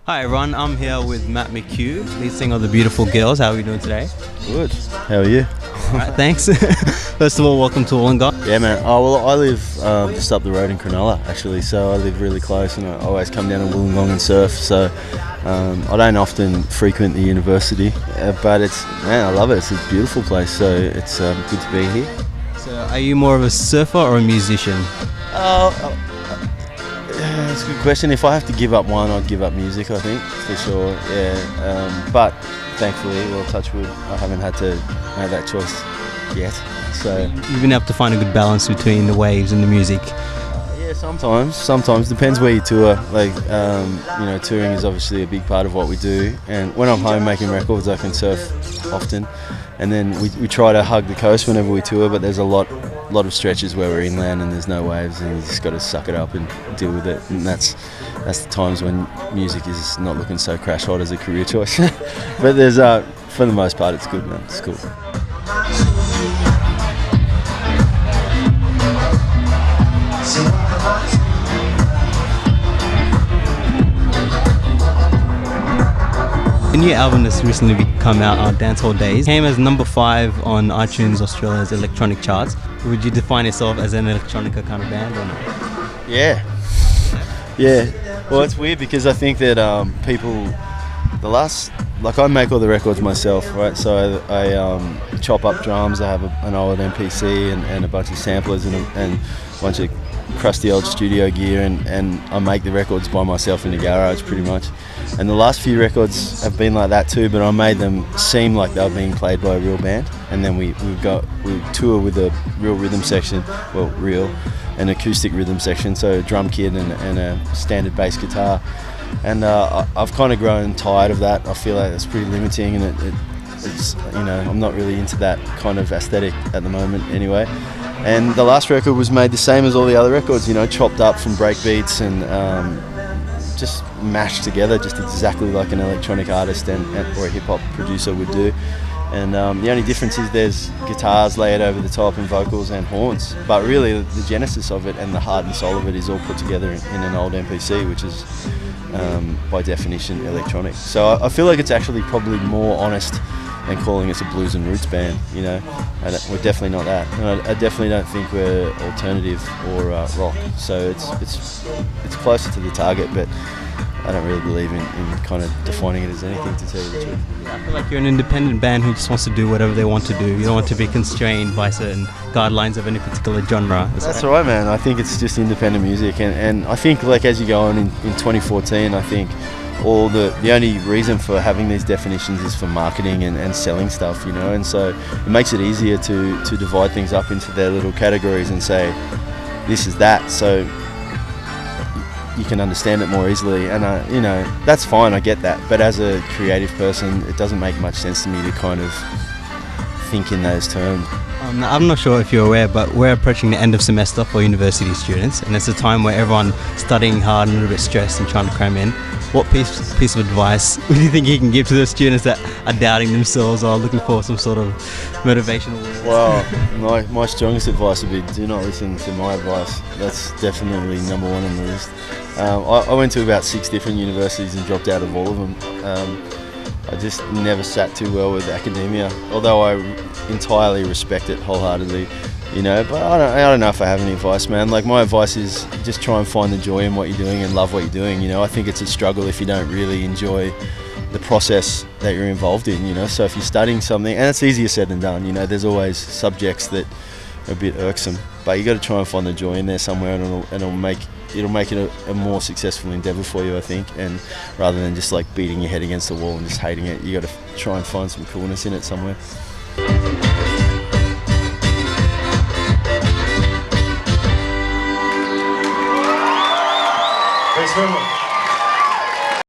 Hi everyone, I'm here with McHugh, lead singer of The Beautiful Girls. How are we doing today? Good. How are you? Alright, thanks. First of all, welcome to Wollongong. Yeah, man. Oh, well, I live just up the road in Cronulla, actually, so I live really close, and I always come down to Wollongong and surf. So I don't often frequent the university, but I love it. It's a beautiful place, so it's good to be here. So, are you more of a surfer or a musician? That's a good question. If I have to give up one, I'd give up music, I think, for sure. Yeah, but thankfully, well, touch wood, I haven't had to make that choice yet. So You've been able to find a good balance between the waves and the music. yeah, sometimes depends where you tour. Like touring is obviously a big part of what we do. And when I'm home making records, I can surf often. And then we try to hug the coast whenever we tour, but there's a lot of stretches where we're inland and there's no waves, and you just got to suck it up and deal with it. And that's the times when music is not looking so crash hot as a career choice. But there's for the most part, it's good, man. It's cool. The new album that's recently come out, Dancehall Days, came as number 5 on iTunes Australia's electronic charts. Would you define yourself as an electronica kind of band or not? Yeah. Well, it's weird because I think that people, I make all the records myself, right? So I chop up drums. I have an old MPC and a bunch of samplers and a bunch of crusty old studio gear, and I make the records by myself in the garage pretty much. And the last few records have been like that too, but I made them seem like they were being played by a real band. And then we tour with a real rhythm section, an acoustic rhythm section, so a drum kit and a standard bass guitar. And I've kind of grown tired of that. I feel like it's pretty limiting, and it's I'm not really into that kind of aesthetic at the moment anyway. And the last record was made the same as all the other records, chopped up from break beats and just mashed together, just exactly like an electronic artist or a hip hop producer would do. And the only difference is there's guitars layered over the top and vocals and horns. But really, the genesis of it and the heart and soul of it is all put together in an old MPC, which is by definition electronic. So I feel like it's actually probably more honest than calling us a blues and roots band. We're definitely not that. And I definitely don't think we're alternative or rock. So it's closer to the target, but I don't really believe in kind of defining it as anything, to tell you the truth. I feel like you're an independent band who just wants to do whatever they want to do. You don't want to be constrained by certain guidelines of any particular genre. That's right, man. I think it's just independent music, and I think like as you go on in 2014, I think the only reason for having these definitions is for marketing and selling stuff, and so it makes it easier to divide things up into their little categories and say this is that, so you can understand it more easily. And that's fine, I get that, but as a creative person, it doesn't make much sense to me to kind of think in those terms. I'm not sure if you're aware, but we're approaching the end of semester for university students, and it's a time where everyone's studying hard and a little bit stressed and trying to cram in. What piece of advice do you think you can give to the students that are doubting themselves or looking for some sort of motivational words? Well, my strongest advice would be do not listen to my advice. That's definitely number one on the list. I went to about 6 different universities and dropped out of all of them. I just never sat too well with academia, although I entirely respect it wholeheartedly, but I don't know if I have any advice, man. Like, my advice is just try and find the joy in what you're doing and love what you're doing. I think it's a struggle if you don't really enjoy the process that you're involved in, so if you're studying something, and it's easier said than done, there's always subjects that are a bit irksome, but you got to try and find the joy in there somewhere, and it'll make it a more successful endeavour for you, I think. And rather than just like beating your head against the wall and just hating it, you got to try and find some coolness in it somewhere. Thanks very much.